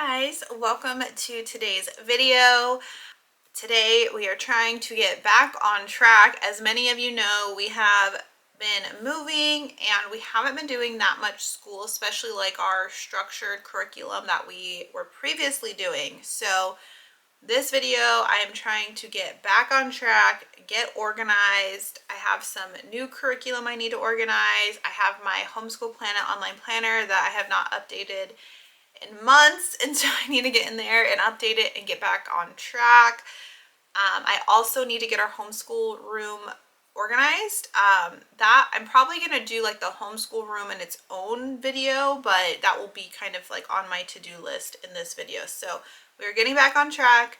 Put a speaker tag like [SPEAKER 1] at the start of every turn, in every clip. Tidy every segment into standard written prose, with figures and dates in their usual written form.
[SPEAKER 1] guys, welcome to today's video. Today we are trying to get back on track. As many of you know, we have been moving and we haven't been doing that much school, especially like our structured curriculum that we were previously doing. So this video I am trying to get back on track, get organized. I have some new curriculum I need to organize. I have my Homeschool Planet online planner that I have not updated in months, and so I need to get in there and update it and get back on track. I also need to get our homeschool room organized. That I'm probably going to do like the homeschool room in its own video, but that will be kind of like on my to-do list in this video. So we're getting back on track.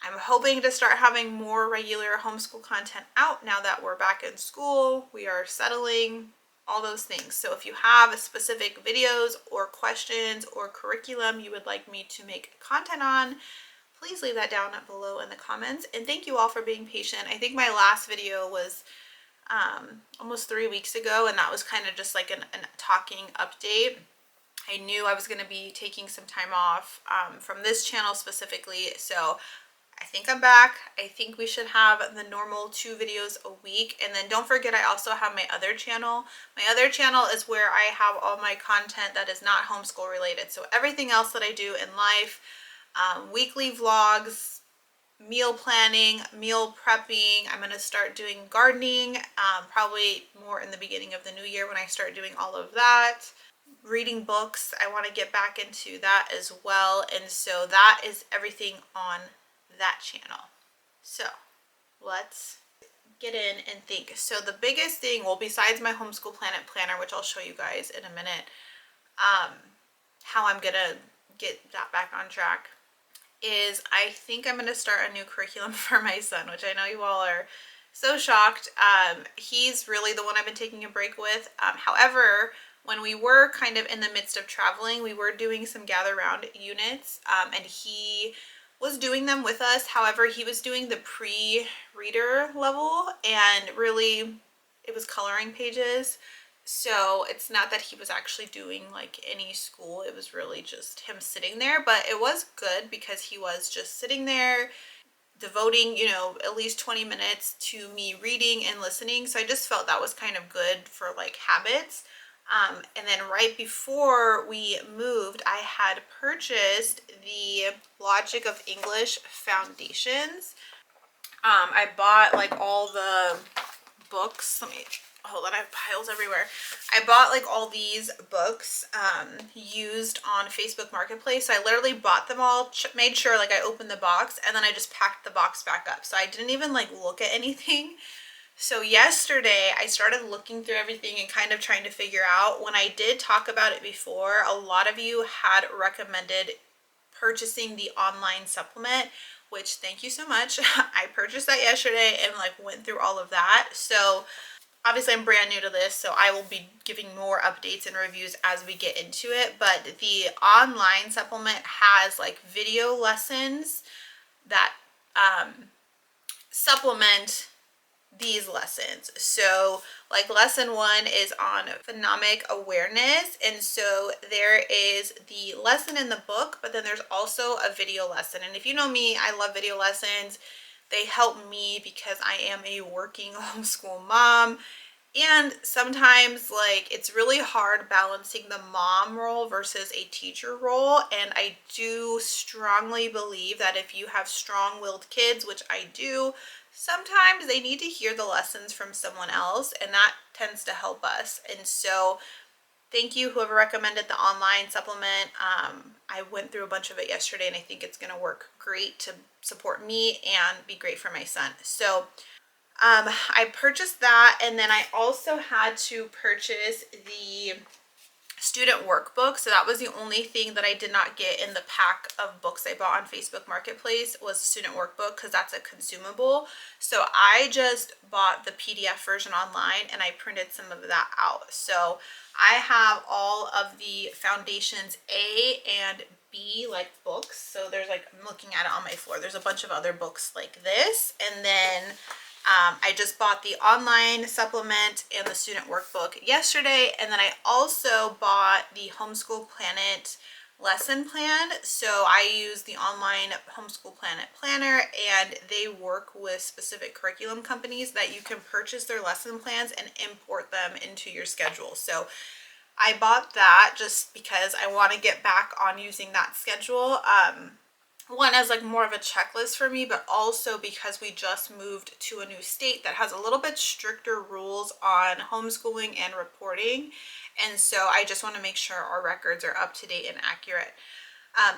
[SPEAKER 1] I'm hoping to start having more regular homeschool content out now that we're back in school. We are settling, all those things. So if you have specific videos or questions or curriculum you would like me to make content on, please leave that down below in the comments. And thank you all for being patient. I think my last video was almost 3 weeks ago, and that was kind of just like a talking update. I knew I was going to be taking some time off from this channel specifically, so I think I'm back. I think we should have the normal 2 videos a week. And then don't forget, I also have my other channel. My other channel is where I have all my content that is not homeschool related. So everything else that I do in life, weekly vlogs, meal planning, meal prepping. I'm going to start doing gardening, probably more in the beginning of the new year when I start doing all of that. Reading books, I want to get back into that as well. And so that is everything on that channel. So let's get in and think. So the biggest thing, well, besides my Homeschool Planet planner, which I'll show you guys in a minute, how I'm gonna get that back on track, is I think I'm gonna start a new curriculum for my son, which I know you all are so shocked. He's really the one I've been taking a break with. However, when we were kind of in the midst of traveling, we were doing some gather round units, and he was doing them with us. However, he was doing the pre-reader level, and really it was coloring pages. So it's not that he was actually doing like any school. It was really just him sitting there, but it was good because he was just sitting there devoting, you know, at least 20 minutes to me reading and listening. So I just felt that was kind of good for like habits. And then right before we moved, I had purchased the Logic of English foundations. I bought like all the books. Let me hold on, I have piles everywhere. I bought like all these books used on Facebook Marketplace. So I literally bought them all, made sure like I opened the box, and then I just packed the box back up. So I didn't even like look at anything. So yesterday I started looking through everything and kind of trying to figure out. When I did talk about it before, a lot of you had recommended purchasing the online supplement, which thank you so much. I purchased that yesterday and like went through all of that. So obviously I'm brand new to this, so I will be giving more updates and reviews as we get into it. But the online supplement has like video lessons that supplement these lessons. So like lesson 1 is on phonemic awareness, and so there is the lesson in the book, but then there's also a video lesson. And if you know me, I love video lessons. They help me because I am a working homeschool mom, and sometimes like it's really hard balancing the mom role versus a teacher role. And I do strongly believe that if you have strong-willed kids, which I do, sometimes they need to hear the lessons from someone else, and that tends to help us. And so thank you whoever recommended the online supplement. I went through a bunch of it yesterday, and I think it's going to work great to support me and be great for my son. So I purchased that, and then I also had to purchase the student workbook. So that was the only thing that I did not get in the pack of books I bought on Facebook Marketplace, was the student workbook, because that's a consumable. So I just bought the PDF version online and I printed some of that out. So I have all of the foundations A and B like books. So there's like, I'm looking at it on my floor, there's a bunch of other books like this, and then I just bought the online supplement and the student workbook yesterday, and then I also bought the Homeschool Planet lesson plan. So I use the online Homeschool Planet Planner, and they work with specific curriculum companies that you can purchase their lesson plans and import them into your schedule. So I bought that just because I want to get back on using that schedule. One as like more of a checklist for me, but also because we just moved to a new state that has a little bit stricter rules on homeschooling and reporting. And so I just want to make sure our records are up to date and accurate.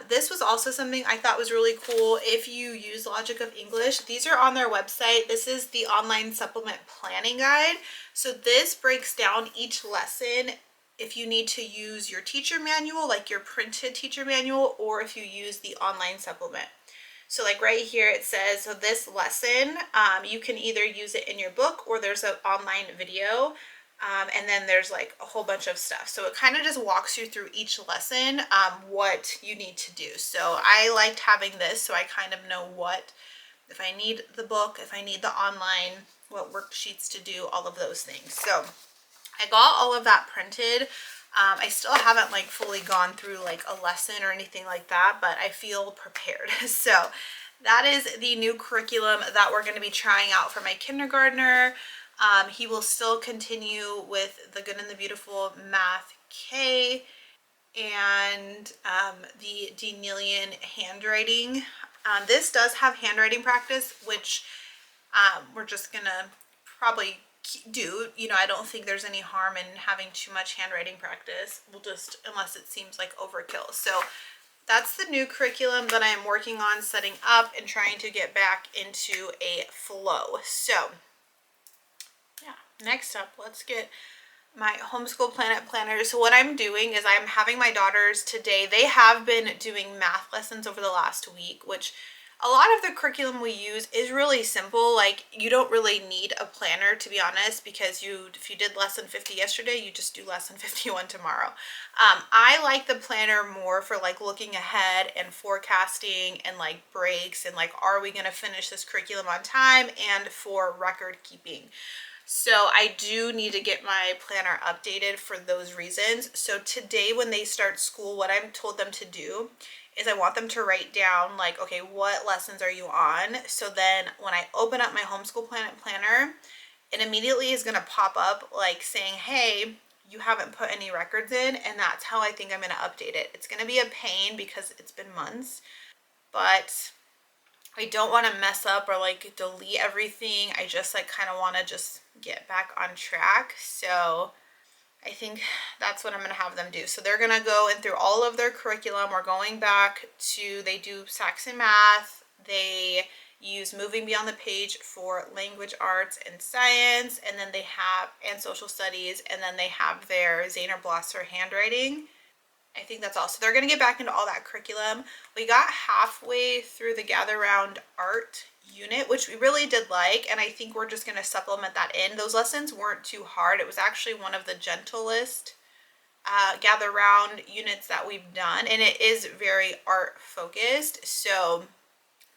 [SPEAKER 1] This was also something I thought was really cool. If you use Logic of English, these are on their website. This is the online supplement planning guide. So this breaks down each lesson if you need to use your teacher manual, like your printed teacher manual, or if you use the online supplement. So like right here it says, so this lesson, you can either use it in your book or there's an online video. And then there's like a whole bunch of stuff. So it kind of just walks you through each lesson, what you need to do. So I liked having this so I kind of know what, if I need the book, if I need the online, what worksheets to do, all of those things. So I got all of that printed. I still haven't like fully gone through like a lesson or anything like that, but I feel prepared. So that is the new curriculum that we're going to be trying out for my kindergartner. He will still continue with the Good and the Beautiful Math K and the Denelian handwriting. This does have handwriting practice, which we're just gonna probably do. You know, I don't think there's any harm in having too much handwriting practice. We'll just, unless it seems like overkill. So that's the new curriculum that I am working on setting up and trying to get back into a flow. So yeah, next up, let's get my Homeschool Planet planner. So what I'm doing is I'm having my daughters today, they have been doing math lessons over the last week, which a lot of the curriculum we use is really simple. Like you don't really need a planner, to be honest, because if you did lesson 50 yesterday, you just do lesson 51 tomorrow. I like the planner more for like looking ahead and forecasting and like breaks and like, are we going to finish this curriculum on time, and for record keeping. So I do need to get my planner updated for those reasons. So today when they start school, what I've told them to do is I want them to write down like, okay, what lessons are you on? So then when I open up my Homeschool Planet planner, it immediately is going to pop up like saying, hey, you haven't put any records in. And that's how I think I'm going to update it. It's going to be a pain because it's been months, but I don't want to mess up or like delete everything. I just like kind of want to just get back on track. So I think that's what I'm going to have them do. So they're going to go in through all of their curriculum. We're going back to, they do Saxon math. They use Moving Beyond the Page for language arts and science. And then they have, and social studies. And then they have their Zaner Blosser handwriting. I think that's all. So they're going to get back into all that curriculum. We got halfway through the Gather Round art unit, which we really did like, and I think we're just going to supplement that in. Those lessons weren't too hard. It was actually one of the gentlest Gather Round units that we've done, and it is very art focused. So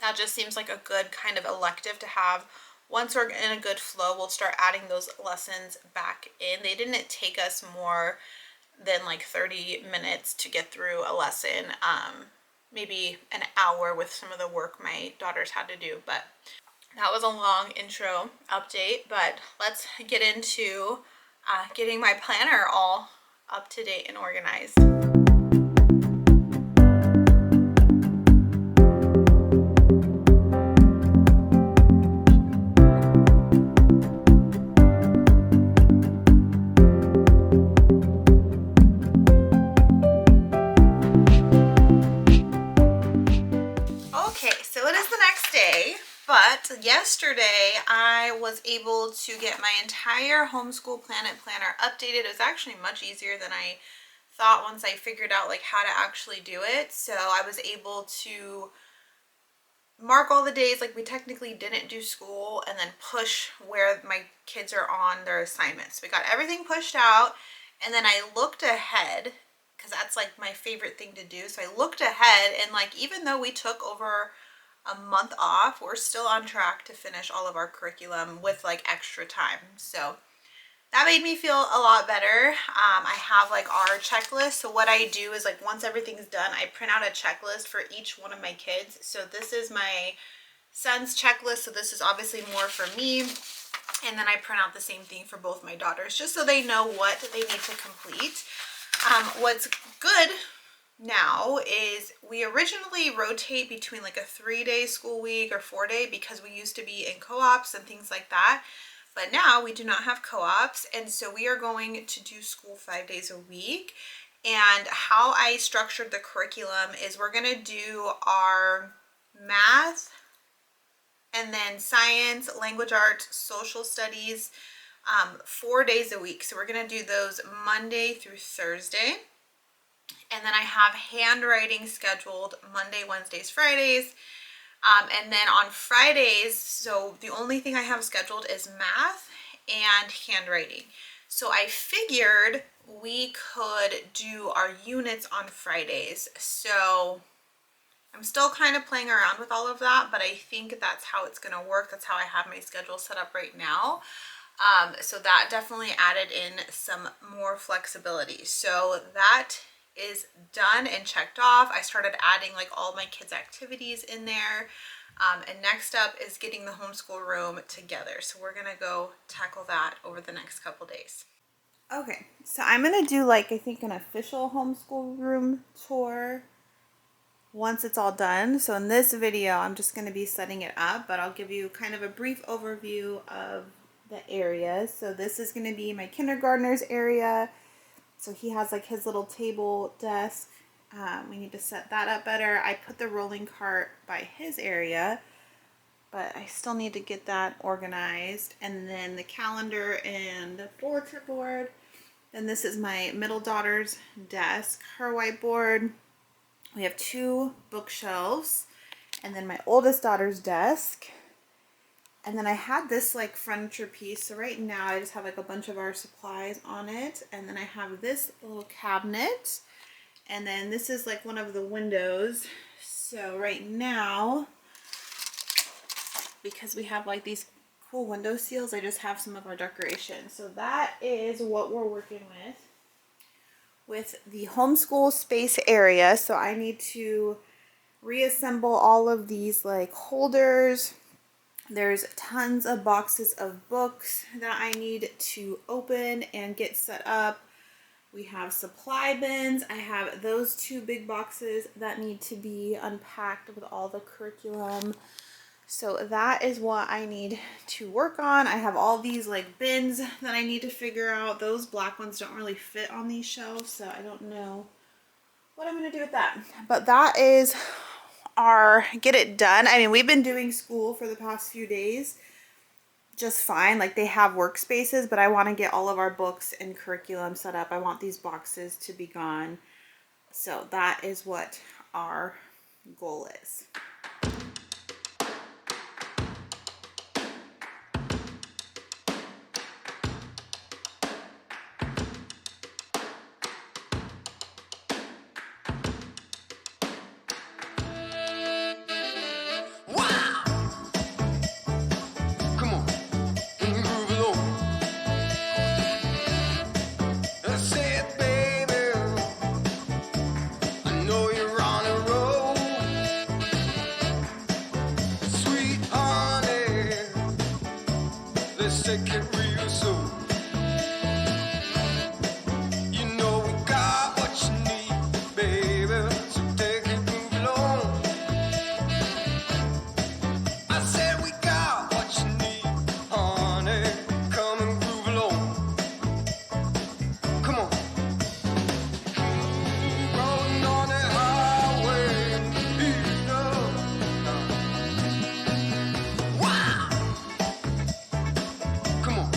[SPEAKER 1] that just seems like a good kind of elective to have. Once we're in a good flow, we'll start adding those lessons back in. They didn't take us more than like 30 minutes to get through a lesson, maybe an hour with some of the work my daughters had to do. But that was a long intro update, but let's get into getting my planner all up to date and organized. But yesterday I was able to get my entire Homeschool Planet planner updated. It was actually much easier than I thought once I figured out like how to actually do it. So I was able to mark all the days like we technically didn't do school and then push where my kids are on their assignments. We got everything pushed out, and then I looked ahead because that's like my favorite thing to do. So I looked ahead, and like even though we took over a month off, we're still on track to finish all of our curriculum with like extra time. So that made me feel a lot better. I have like our checklist. So what I do is like once everything's done, I print out a checklist for each one of my kids. So this is my son's checklist. So this is obviously more for me. And then I print out the same thing for both my daughters, just so they know what they need to complete. What's good now is we originally rotate between like a 3-day school week or 4-day because we used to be in co-ops and things like that. But now we do not have co-ops, and so we are going to do school 5 days a week. And how I structured the curriculum is we're going to do our math and then science, language arts, social studies 4 days a week. So we're going to do those Monday through Thursday. And then I have handwriting scheduled Monday, Wednesdays, Fridays. And then on Fridays, so the only thing I have scheduled is math and handwriting. So I figured we could do our units on Fridays. So I'm still kind of playing around with all of that, but I think that's how it's going to work. That's how I have my schedule set up right now. So that definitely added in some more flexibility. So that is done and checked off. I started adding like all my kids' activities in there. And next up is getting the homeschool room together. So we're gonna go tackle that over the next couple days. Okay, so I'm gonna do like I think an official homeschool room tour once it's all done. So in this video, I'm just gonna be setting it up, but I'll give you kind of a brief overview of the areas. So this is gonna be my kindergartner's area. So he has like his little table desk. We need to set that up better. I put the rolling cart by his area, but I still need to get that organized. And then the calendar and the bulletin board. Then this is my middle daughter's desk, her whiteboard. We have 2 bookshelves. And then my oldest daughter's desk. And then I had this like furniture piece. So right now I just have like a bunch of our supplies on it. And then I have this little cabinet. And then this is like one of the windows. So right now, because we have like these cool window seals, I just have some of our decorations. So that is what we're working with the homeschool space area. So I need to reassemble all of these like holders. There's tons of boxes of books that I need to open and get set up. We have supply bins. I have those 2 big boxes that need to be unpacked with all the curriculum. So that is what I need to work on. I have all these like bins that I need to figure out. Those black ones don't really fit on these shelves, so I don't know what I'm gonna do with that. But that is our get it done. I mean, we've been doing school for the past few days just fine. Like they have workspaces, but I want to get all of our books and curriculum set up. I want these boxes to be gone. So that is what our goal is.
[SPEAKER 2] Take it real soon. You know we got what you need, baby. So take it, move along. I said we got what you need, honey. Come and groove along. Come on. Rolling on the highway, you know. Wow. Come on.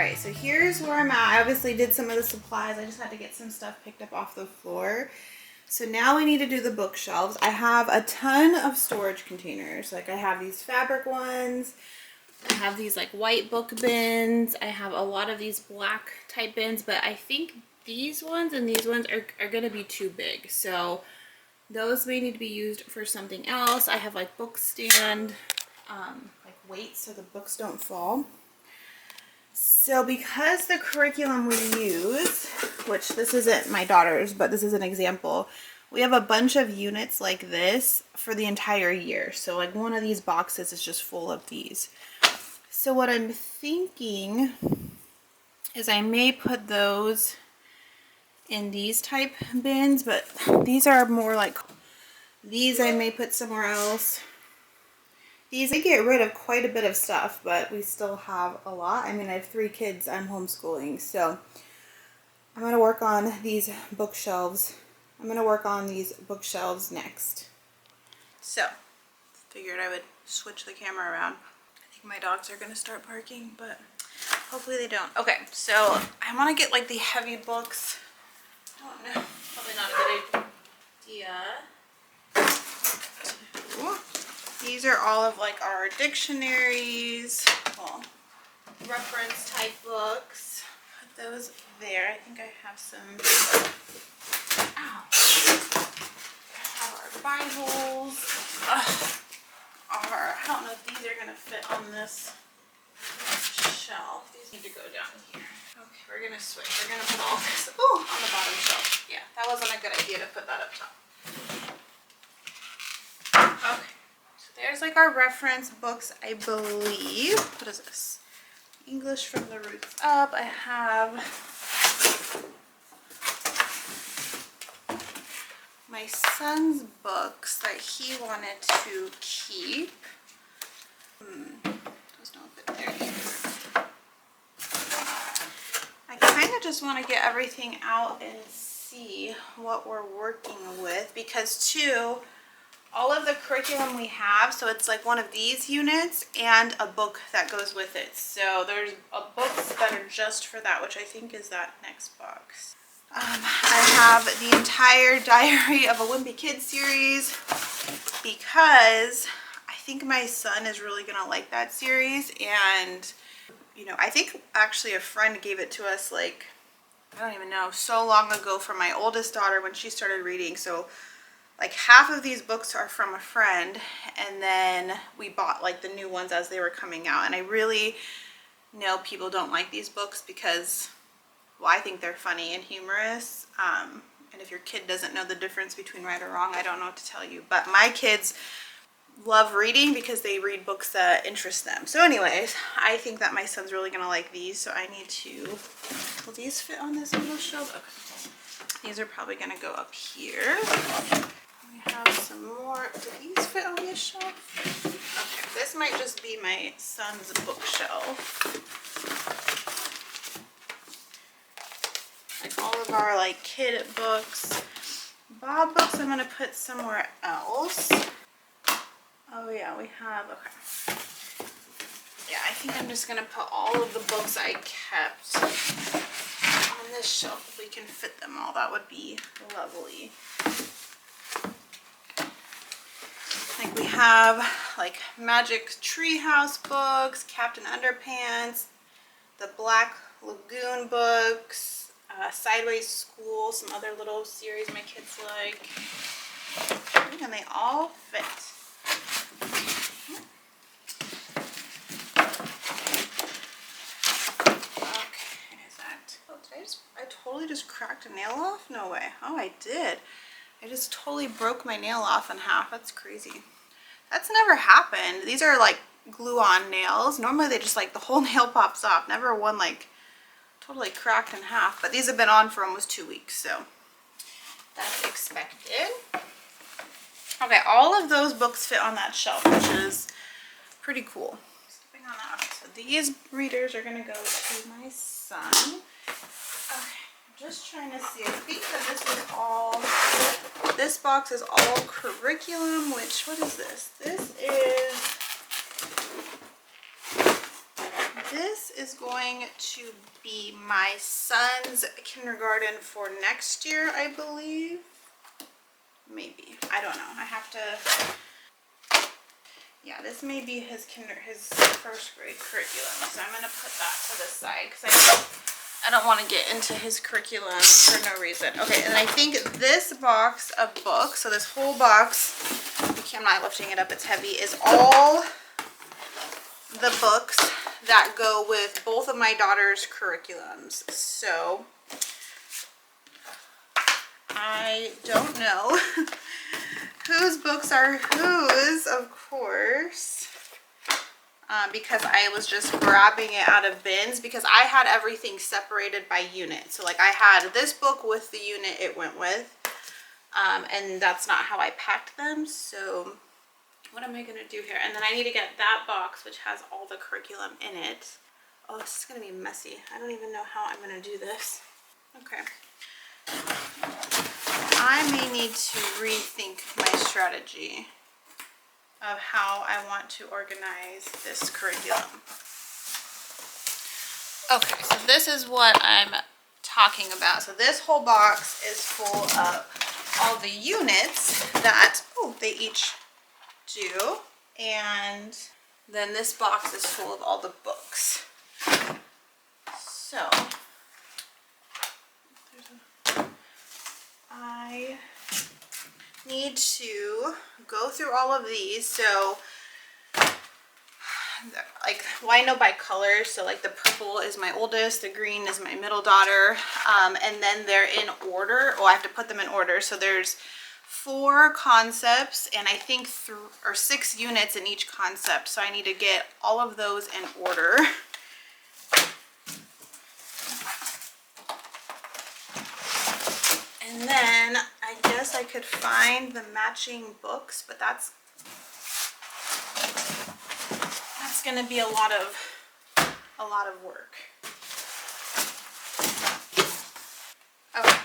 [SPEAKER 1] right, so here's where I'm at. I obviously did some of the supplies. I just had to get some stuff picked up off the floor. So now we need to do the bookshelves. I have a ton of storage containers. Like I have these fabric ones. I have these like white book bins. I have a lot of these black type bins, but I think these ones and these ones are going to be too big. So those may need to be used for something else. I have like book stand, like weights so the books don't fall. So because the curriculum we use, which this isn't my daughter's, but this is an example, we have a bunch of units like this for the entire year. So like one of these boxes is just full of these. So what I'm thinking is I may put those in these type bins, but these are more like, these I may put somewhere else. These, I get rid of quite a bit of stuff, but we still have a lot. I mean, I have 3 kids. I'm homeschooling, so I'm going to work on these bookshelves. I'm going to work on these bookshelves next. So, figured I would switch the camera around. I think my dogs are going to start barking, but hopefully they don't. Okay, so I want to get like the heavy books. I don't know. Probably not a good idea. These are all of like our dictionaries, well, reference type books. Put those there. I think I have some. Ow. I have our Bibles. I don't know if these are gonna fit on this shelf. These need to go down here. Okay, we're gonna switch. We're gonna put all this on the bottom shelf. Yeah, that wasn't a good idea to put that up top. Okay. There's like our reference books, I believe. What is this? English from the Roots Up. I have my son's books that he wanted to keep. Does not fit there either. I kind of just want to get everything out and see what we're working with, because too, all of the curriculum we have, so it's like one of these units and a book that goes with it. So there's books that are just for that, which I think is that next box. I have the entire Diary of a Wimpy Kid series because I think my son is really gonna like that series. And you know, I think actually a friend gave it to us like, I don't even know, so long ago for my oldest daughter when she started reading. So like half of these books are from a friend, and then we bought like the new ones as they were coming out. And I really know people don't like these books because, well, I think they're funny and humorous. And if your kid doesn't know the difference between right or wrong, I don't know what to tell you. But my kids love reading because they read books that interest them. So anyways, I think that my son's really gonna like these. So I need to, will these fit on this little shelf? Okay. These are probably gonna go up here. We have some more. Do these fit on this shelf? Okay, this might just be my son's bookshelf. Like all of our like kid books. Bob books I'm gonna put somewhere else. Oh yeah, we have, okay. Yeah, I think I'm just gonna put all of the books I kept on this shelf. If we can fit them all, that would be lovely. Like we have like Magic Treehouse books, Captain Underpants, the Black Lagoon books, Sideways School, some other little series my kids like. And they all fit. Okay, is that, oh, I totally just cracked a nail off? No way. Oh, I did. I just totally broke my nail off in half. That's crazy. That's never happened. These are like glue-on nails. Normally they just like the whole nail pops off. Never one like totally cracked in half. But these have been on for almost 2 weeks, so that's expected. Okay, all of those books fit on that shelf, which is pretty cool. Skipping on that. So these readers are gonna go to my son. Okay. Just trying to see, I think that this was all, this box is all curriculum, which, what is this? This this is going to be my son's kindergarten for next year, I believe. Maybe. I don't know. I have to... Yeah, this may be his first grade curriculum. So I'm going to put that to the side because I don't want to get into his curriculum for no reason. Okay, and I think this box of books, so this whole box, I'm not lifting it up, it's heavy, is all the books that go with both of my daughter's curriculums. So I don't know whose books are whose, of course, because I was just grabbing it out of bins because I had everything separated by unit. So like I had this book with the unit it went with, and that's not how I packed them. So what am I going to do here? And then I need to get that box, which has all the curriculum in it. Oh, this is going to be messy. I don't even know how I'm going to do this. Okay. I may need to rethink my strategy of how I want to organize this curriculum. Okay, so this is what I'm talking about. So this whole box is full of all the units that, they each do, and then this box is full of all the books. So I need to go through all of these. So like, well, I know by color, so like the purple is my oldest, the green is my middle daughter, and then they're in order. I have to put them in order. So there's 4 concepts and I think 6 units in each concept, so I need to get all of those in order. And then I guess I could find the matching books, but that's going to be a lot of work. Okay.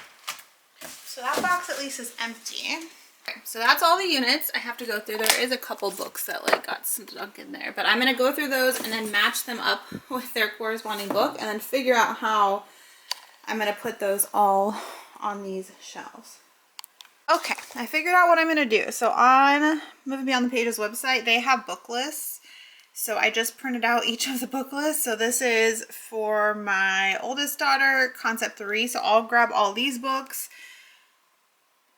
[SPEAKER 1] So that box at least is empty. Okay, so that's all the units I have to go through. There is a couple books that like got stuck in there, but I'm going to go through those and then match them up with their corresponding book and then figure out how I'm going to put those all on these shelves. Okay, I figured out what I'm going to do. So on Moving Beyond the Pages website, they have book lists. So I just printed out each of the book lists. So this is for my oldest daughter, Concept 3. So I'll grab all these books,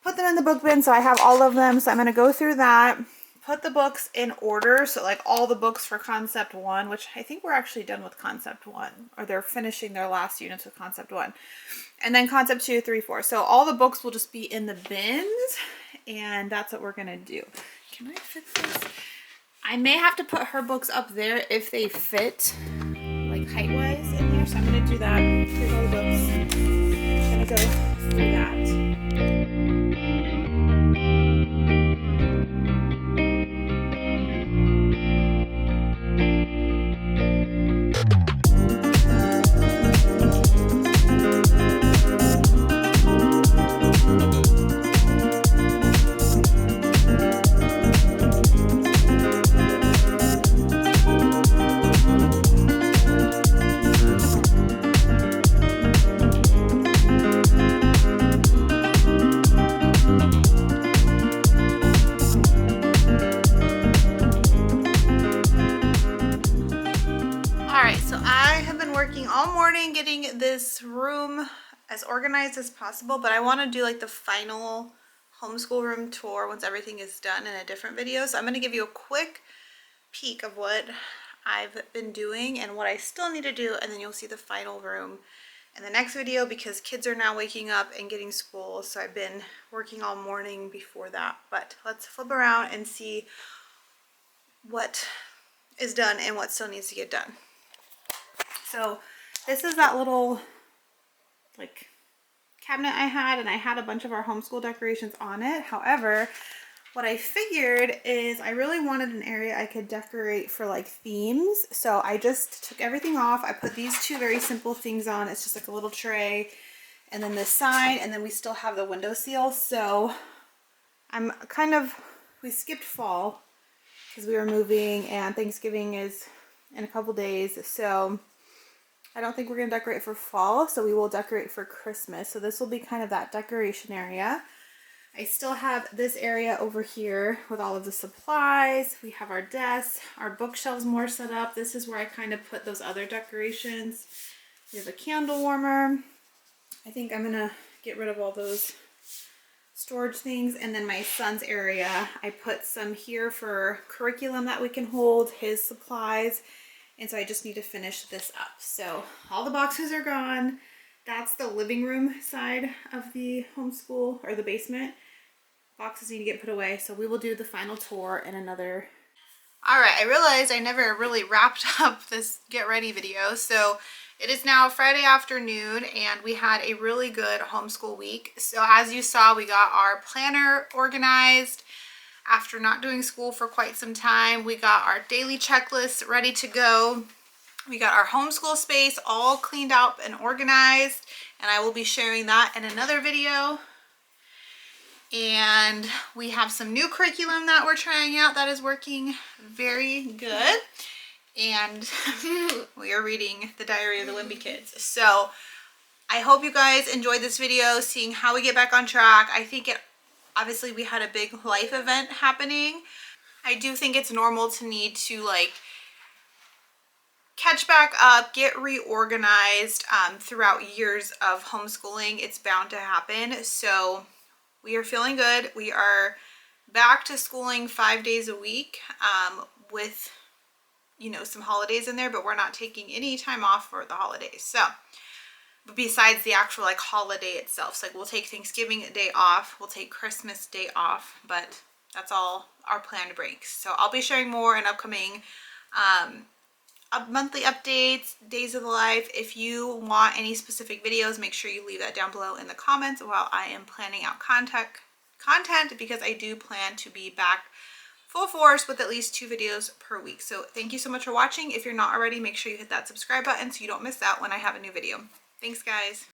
[SPEAKER 1] put them in the book bin so I have all of them. So I'm going to go through that, put the books in order. So like all the books for Concept 1, which I think we're actually done with Concept 1, or they're finishing their last units with Concept 1. And then Concept 2, 3, 4. So all the books will just be in the bins, and that's what we're going to do. Can I fit this? I may have to put her books up there if they fit, like height-wise in there. So I'm going to do that. Here's all the books. I'm going to go through that. Getting this room as organized as possible, but I want to do like the final homeschool room tour once everything is done in a different video. So I'm going to give you a quick peek of what I've been doing and what I still need to do, and then you'll see the final room in the next video because kids are now waking up and getting school, so I've been working all morning before that. But let's flip around and see what is done and what still needs to get done. So this is that little like cabinet I had, and I had a bunch of our homeschool decorations on it. However, what I figured is I really wanted an area I could decorate for like themes. So I just took everything off. I put these 2 very simple things on. It's just like a little tray and then this sign, and then we still have the window seal. So we skipped fall because we were moving and Thanksgiving is in a couple days. So I don't think we're gonna decorate for fall, so we will decorate for Christmas. So this will be kind of that decoration area. I still have this area over here with all of the supplies. We have our desks, our bookshelves more set up. This is where I kind of put those other decorations. We have a candle warmer. I think I'm gonna get rid of all those storage things. And then my son's area, I put some here for curriculum that we can hold, his supplies. And so I just need to finish this up. So all the boxes are gone. That's the living room side of the homeschool, or the basement. Boxes need to get put away. So we will do the final tour in another. All right, I realized I never really wrapped up this get ready video. So it is now Friday afternoon and we had a really good homeschool week. So as you saw, we got our planner organized. After not doing school for quite some time, we got our daily checklist ready to go. We got our homeschool space all cleaned up and organized, and I will be sharing that in another video. And we have some new curriculum that we're trying out that is working very good. And we are reading The Diary of the Wimpy Kids. So I hope you guys enjoyed this video, seeing how we get back on track. I think obviously we had a big life event happening. I do think it's normal to need to like catch back up, get reorganized throughout years of homeschooling. It's bound to happen. So we are feeling good. We are back to schooling 5 days a week with, you know, some holidays in there, but we're not taking any time off for the holidays. So besides the actual like holiday itself, so like we'll take Thanksgiving Day off, we'll take Christmas Day off, but that's all our planned breaks. So I'll be sharing more in upcoming monthly updates, days of the life. If you want any specific videos, make sure you leave that down below in the comments while I am planning out content, because I do plan to be back full force with at least 2 videos per week. So thank you so much for watching. If you're not already, make sure you hit that subscribe button so you don't miss out when I have a new video. Thanks, guys.